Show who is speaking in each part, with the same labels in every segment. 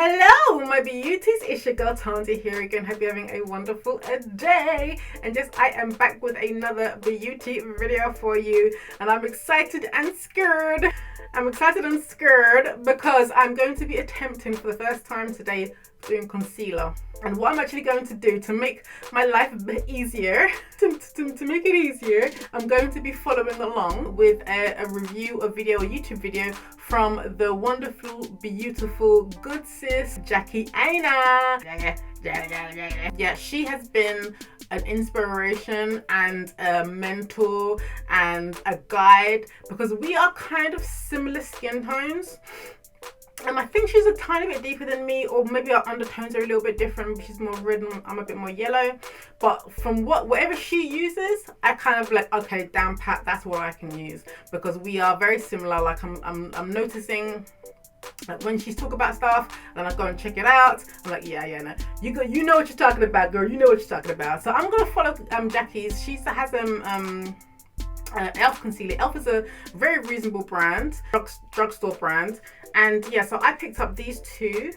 Speaker 1: Hello my beauties, it's your girl Tanti here again. Hope you're having a wonderful day. And yes, I am back with another beauty video for you, and I'm excited and scared. Because I'm going to be attempting for the first time today doing concealer. And what I'm actually going to do to make my life a bit easier, to make it easier, I'm going to be following along with a review, a YouTube video from the wonderful, beautiful, good sis, Jackie Aina. Yeah, she has been an inspiration and a mentor and a guide because we are kind of similar skin tones. I think she's a tiny bit deeper than me, or maybe our undertones are a little bit different. She's more red and I'm a bit more yellow. But from whatever she uses, I kind of like, okay, down pat, that's what I can use, because we are very similar. Like I'm noticing like when she's talking about stuff, and I go and check it out. I'm like, yeah, no, you know what you're talking about, girl. You know what you're talking about. So I'm gonna follow Jackie's. She has Elf concealer. Elf is a very reasonable brand, drugstore brand, and yeah, so I picked up these two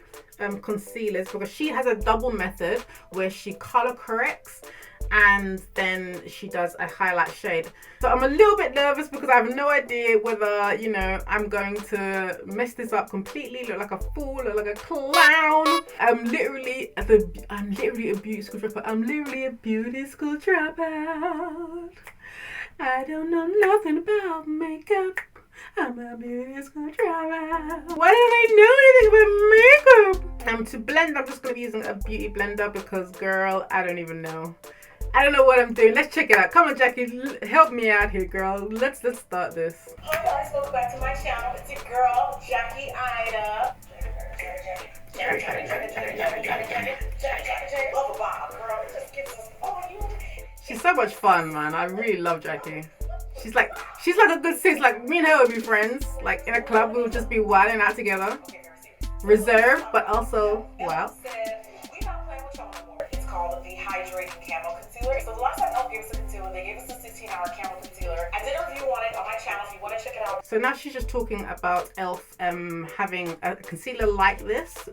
Speaker 1: concealers because she has a double method where she color corrects and then she does a highlight shade. So I'm a little bit nervous because I have no idea whether, you know, I'm going to mess this up completely, look like a fool, look like a clown. I'm literally a beauty school dropout. I'm literally a beauty school dropout. I don't know nothing about makeup. I'm a beauty school dropout. Why don't I know anything about makeup? To blend, I'm just going to be using a beauty blender because, girl, I don't even know. I don't know what I'm doing. Let's check it out. Come on, Jackie, help me out here, girl. Let's start this.
Speaker 2: Hi guys, welcome back to my channel. It's your girl, Jackie Ania.
Speaker 1: She's so much fun, man. I really love Jackie. She's like a good sis. Like, me and her would be friends. Like, in a club, we would just be wilding out together. Reserved, but also wild.
Speaker 2: It's called the Hydrating Camo concealer. So the last time Elf gave us a concealer, they gave us a 16-hour camo concealer. I did a review on it on my channel if you want to check it out.
Speaker 1: So now she's just talking about Elf having a concealer like this.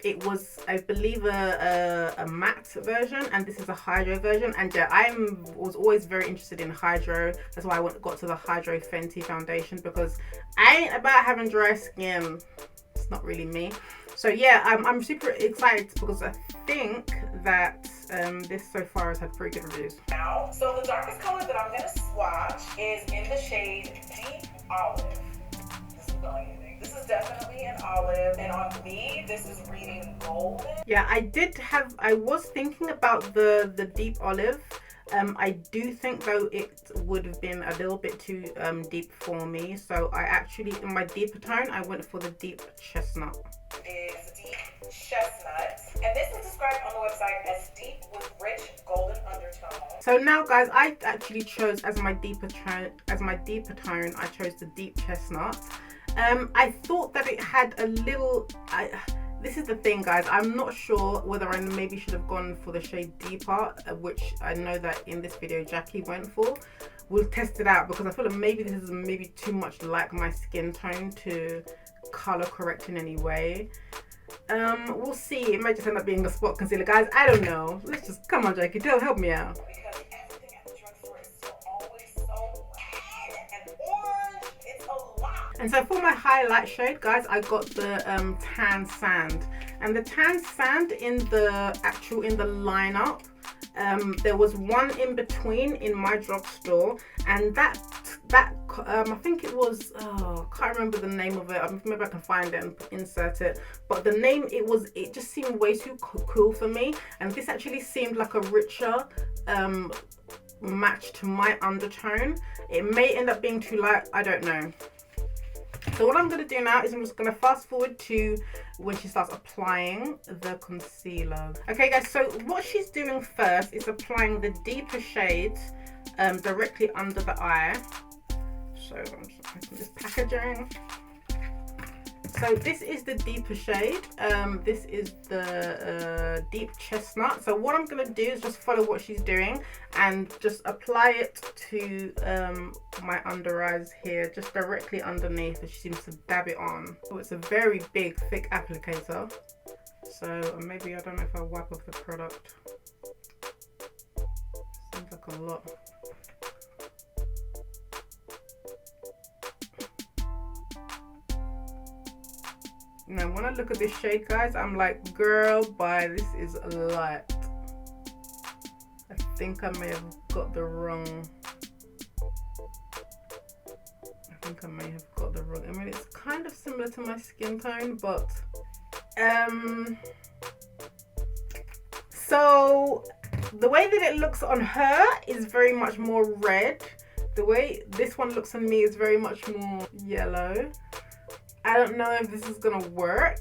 Speaker 1: It was, I believe, a matte version, and this is a hydro version. And yeah, I was always very interested in hydro. That's why I got to the Hydro Fenty foundation, because I ain't about having dry skin. It's not really me. So yeah, I'm super excited because I think that this so far has had pretty good reviews.
Speaker 2: Now, so the darkest color that I'm going to swatch is in the shade Deep Olive. This is not anything. This is definitely an olive, and on me, this is reading golden.
Speaker 1: Yeah, I was thinking about the Deep Olive. I do think though it would have been a little bit too deep for me, so I actually, in my deeper tone, I went for the Deep Chestnut.
Speaker 2: It is Deep Chestnut, and this is described on the website as deep with rich golden undertone.
Speaker 1: So now, guys, I actually chose as my deeper tone. I chose the Deep Chestnut. I thought that it had a little. This is the thing, guys. I'm not sure whether I maybe should have gone for the shade Deeper, which I know that in this video Jackie went for. We'll test it out because I feel like maybe this is maybe too much like my skin tone to color correct in any way. We'll see. It might just end up being a spot concealer, guys. I don't know. Let's just, come on, Jackie, help me out.
Speaker 2: Because everything at the drugstore is always so red and orange. It's a lot.
Speaker 1: And so for my highlight shade, guys, I got the Tan Sand. And the Tan Sand in the lineup, there was one in between in my drugstore, and that I think it was, I can't remember the name of it. Maybe I can find it and insert it. But the name, it just seemed way too cool for me. And this actually seemed like a richer match to my undertone. It may end up being too light, I don't know. So what I'm going to do now is I'm just going to fast forward to when she starts applying the concealer. Okay, guys, so what she's doing first is applying the deeper shades directly under the eye. So I'm just opening this packaging. So this is the deeper shade. This is the deep chestnut. So what I'm going to do is just follow what she's doing and just apply it to my under eyes here, just directly underneath, and she seems to dab it on. So it's a very big, thick applicator. So maybe, I don't know if I'll wipe off the product. Seems like a lot. Now when I look at this shade, guys, I'm like, girl, bye, this is light. I think I may have got the wrong. I mean, it's kind of similar to my skin tone, but so the way that it looks on her is very much more red. The way this one looks on me is very much more yellow. I don't know if this is gonna work,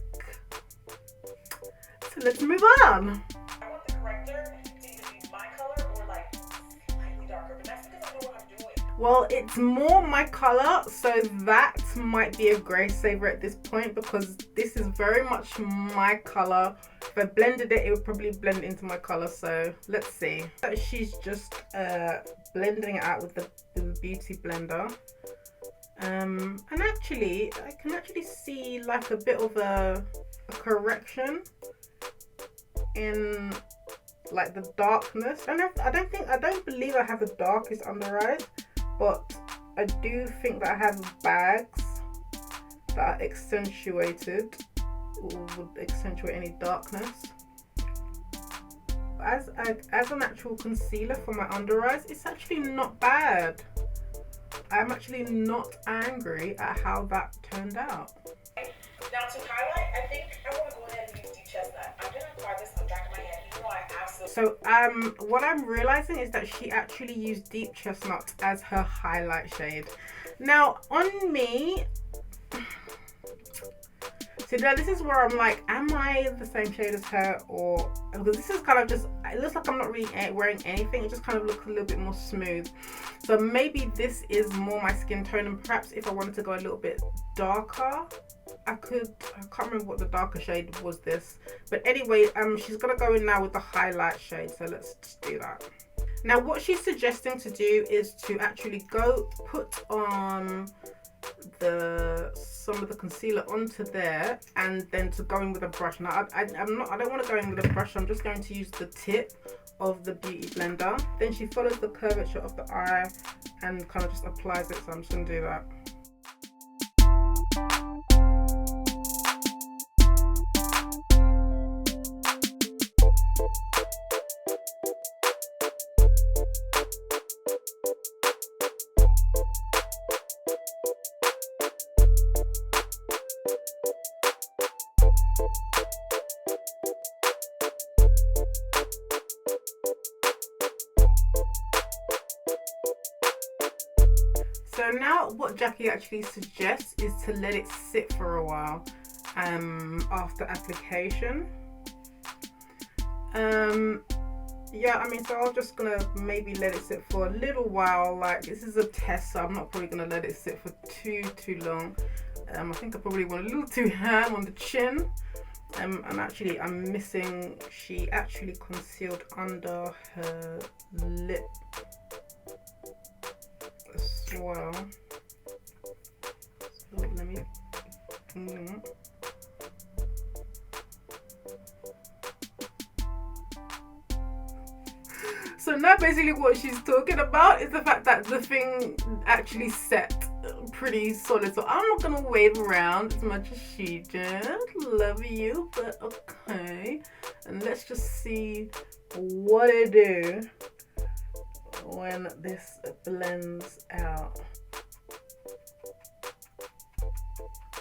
Speaker 1: so let's move on.
Speaker 2: I want the corrector to either be my color or like slightly darker, but that's because I know what I'm doing.
Speaker 1: Well, it's more my color, so that might be a gray saver at this point, because this is very much my color. If I blended it, it would probably blend into my color. So let's see. She's just blending it out with the beauty blender. And actually, I can actually see like a bit of a correction in like the darkness. I don't believe I have the darkest under eyes, but I do think that I have bags that are accentuated or would accentuate any darkness. As an actual concealer for my under eyes, it's actually not bad. I'm actually not angry at how that turned out.
Speaker 2: Now to highlight, I think I want to go ahead and use deep chestnut. I'm going to apply this on the back of my head, even though I absolutely...
Speaker 1: So what I'm realizing is that she actually used deep chestnut as her highlight shade. Now on me, so now this is where I'm like, am I the same shade as her? Or because this is kind of just, it looks like I'm not really wearing anything. It just kind of looks a little bit more smooth. So maybe this is more my skin tone, and perhaps if I wanted to go a little bit darker, I can't remember what the darker shade was this. But anyway, she's gonna go in now with the highlight shade. So let's just do that. Now what she's suggesting to do is to actually go put on some of the concealer onto there, and then to go in with a brush. Now I don't want to go in with a brush. I'm just going to use the tip of the beauty blender. Then she follows the curvature of the eye and kind of just applies it. So I'm just going to do that. So now what Jackie actually suggests is to let it sit for a while after application. Yeah, I mean, so I'm just gonna maybe let it sit for a little while. Like, this is a test, so I'm not probably gonna let it sit for too long. I think I probably went a little too ham on the chin. And actually I'm missing, she actually concealed under her lip as well. So let me So now basically what she's talking about is the fact that the thing actually set pretty solid. So I'm not gonna wave around as much as she did. Love you, but okay. And let's just see what it do when this blends out.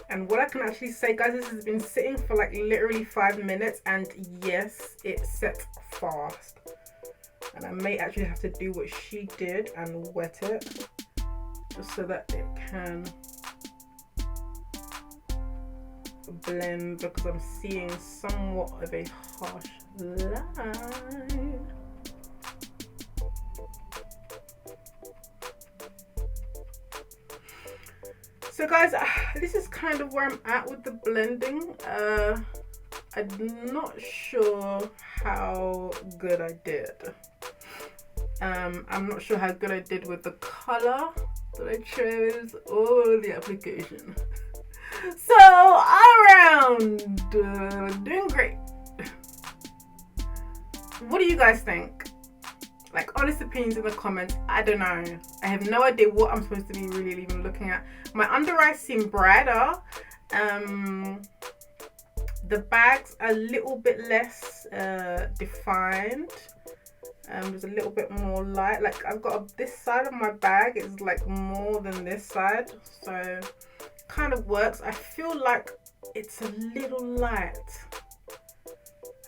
Speaker 1: And what I can actually say, guys, this has been sitting for like literally 5 minutes, and yes, it set fast. And I may actually have to do what she did and wet it, just so that it can blend, because I'm seeing somewhat of a harsh line. So guys, this is kind of where I'm at with the blending. I'm not sure how good I did. I'm not sure how good I did with the color that I chose or the application. So all around, doing great. What do you guys think? Like, honest opinions in the comments. I don't know. I have no idea what I'm supposed to be really even looking at. My under eyes seem brighter. The bags are a little bit less defined. There's a little bit more light. Like, I've got this side of my bag is like more than this side, so kind of works. I feel like it's a little light.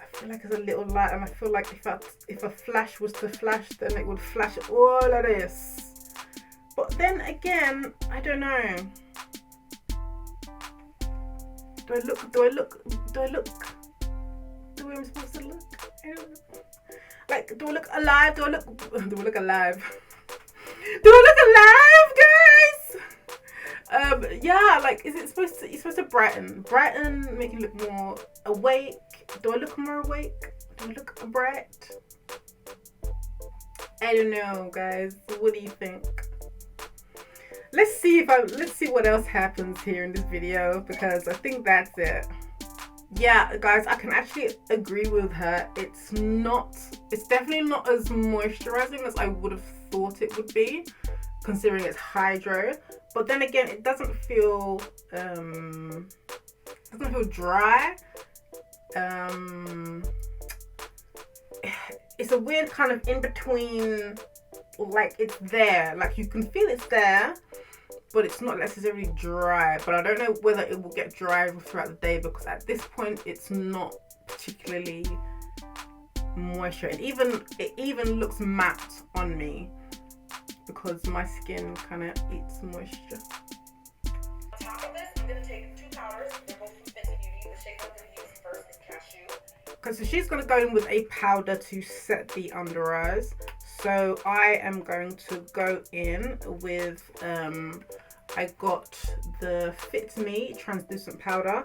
Speaker 1: I feel like it's a little light, and I feel like if a flash was to flash, then it would flash all of this. But then again, I don't know. Do I look the way I'm supposed to look? I don't know. Like, do I look alive? Do I look alive? Do I look alive, guys? Yeah, like, is it supposed to, it's supposed to brighten, make you look more awake? Do I look more awake? Do I look bright? I don't know, guys. What do you think? Let's see what else happens here in this video, because I think that's it. Yeah, guys, I can actually agree with her. It's definitely not as moisturizing as I would have thought it would be, considering it's hydro. But then again, it doesn't feel dry. It's a weird kind of in between. Like, it's there, like you can feel it's there, but it's not necessarily dry. But I don't know whether it will get dry throughout the day, because at this point it's not particularly moisture. It even looks matte on me, because my skin kind of eats moisture.
Speaker 2: On top of this, I'm going to take 2 powders. They're both from Fenty Beauty. The shade I'm going to use first is Cashew.
Speaker 1: Okay, so she's going to go in with a powder to set the under eyes. So I am going to go in with, I got the Fit Me translucent powder.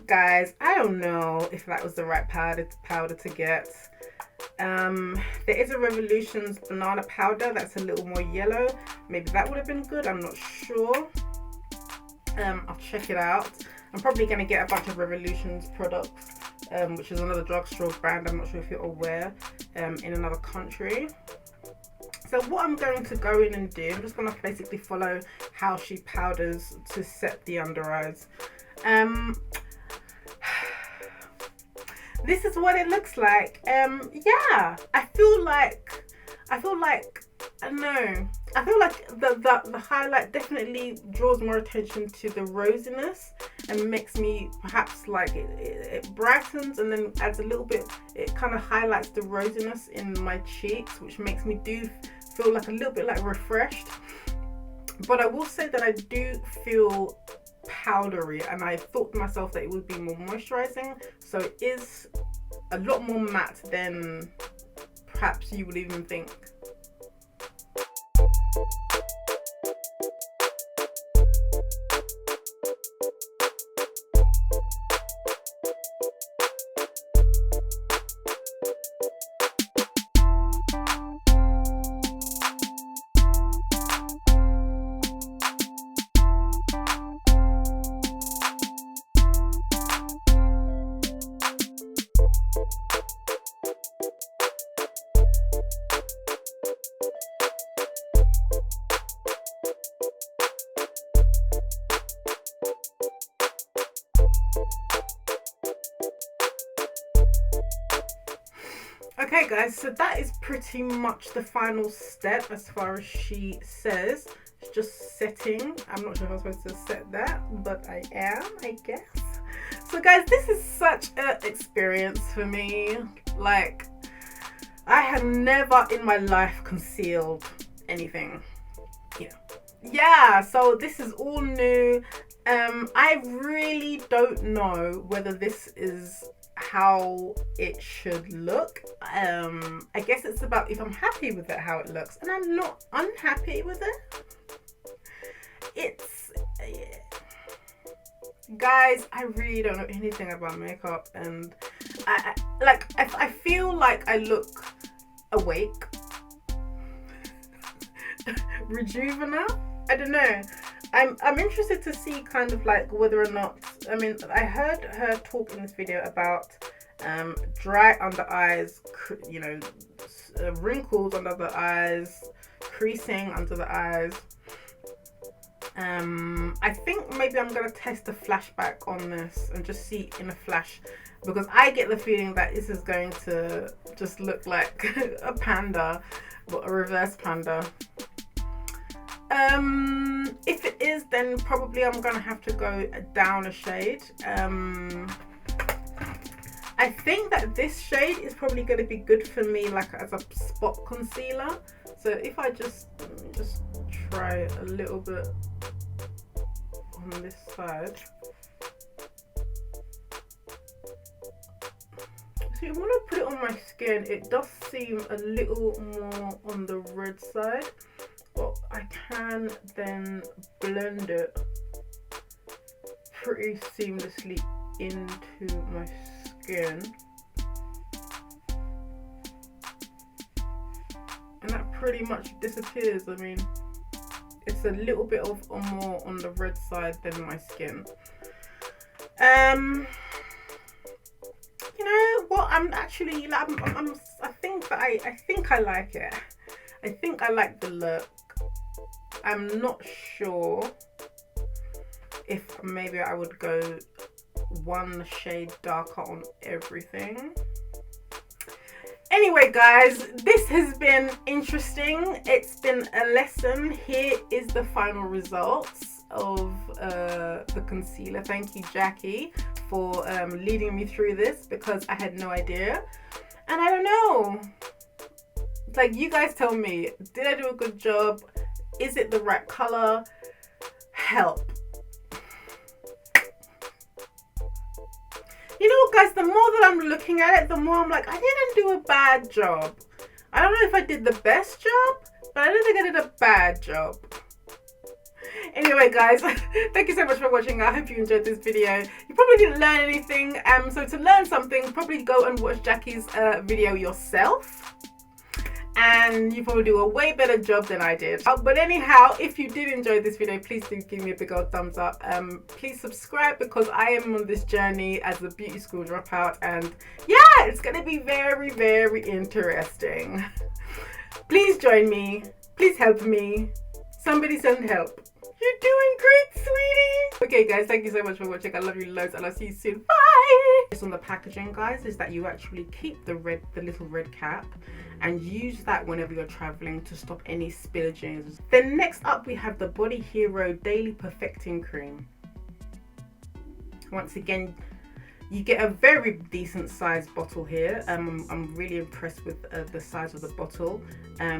Speaker 1: Guys, I don't know if that was the right powder to get. There is a Revolutions banana powder that's a little more yellow. Maybe that would have been good. I'm not sure. I'll check it out. I'm probably going to get a bunch of Revolutions products, which is another drugstore brand. I'm not sure if you're aware, in another country. So what I'm going to go in and do, I'm just going to basically follow how she powders to set the under eyes. This is what it looks like. Yeah, I feel like I don't know. I feel like the highlight definitely draws more attention to the rosiness and makes me perhaps like it brightens, and then adds a little bit, it kind of highlights the rosiness in my cheeks, which makes me feel like a little bit like refreshed. But I will say that I do feel powdery, and I thought to myself that it would be more moisturizing, so it is a lot more matte than perhaps you would even think. Okay guys, so that is pretty much the final step as far as she says. It's just setting. I'm not sure if I'm supposed to set that, but I am, I guess. So guys, this is such an experience for me. Like, I have never in my life concealed anything. Yeah, so this is all new. I really don't know whether this is how it should look. I guess it's about if I'm happy with it, how it looks, and I'm not unhappy with it. it's guys, I really don't know anything about makeup, and I feel like I look awake, rejuvenate. I don't know. I'm interested to see kind of like whether or not, I mean, I heard her talk in this video about dry under eyes, you know, wrinkles under the eyes, creasing under the eyes. I think maybe I'm gonna test a flashback on this and just see in a flash, because I get the feeling that this is going to just look like a panda, but a reverse panda. If it is, then probably I'm gonna have to go down a shade. I think that this shade is probably going to be good for me like as a spot concealer. So if I just try a little bit on this side. So when I put it on my skin, it does seem a little more on the red side, but I can then blend it pretty seamlessly into my skin, and that pretty much disappears. I mean, it's a little bit of more on the red side than my skin. You know what? I'm actually like, I think I like it. I think I like the look. I'm not sure if maybe I would go one shade darker on everything. Anyway guys, this has been interesting. It's been a lesson. Here is the final results of the concealer. Thank you, Jackie, for leading me through this, because I had no idea. And I don't know, like, you guys tell me, did I do a good job? Is it the right color? Help. You know, guys, the more that I'm looking at it, the more I'm like, I didn't do a bad job. I don't know if I did the best job, but I don't think I did a bad job. Anyway, guys, thank you so much for watching. I hope you enjoyed this video. You probably didn't learn anything. So to learn something, probably go and watch Jackie's video yourself. And you probably do a way better job than I did. But anyhow, if you did enjoy this video, please do give me a big old thumbs up. Please subscribe, because I am on this journey as a beauty school dropout, and yeah, it's gonna be very, very interesting. Please join me. Please help me. Somebody send help. You're doing great, sweetie. Okay guys, thank you so much for watching. I love you loads, and I'll see you soon. Bye. This on the packaging, guys, is that you actually keep the little red cap and use that whenever you're traveling to stop any spillages. Then next up, we have the Body Hero Daily Perfecting Cream. Once again, you get a very decent sized bottle here. I'm really impressed with the size of the bottle.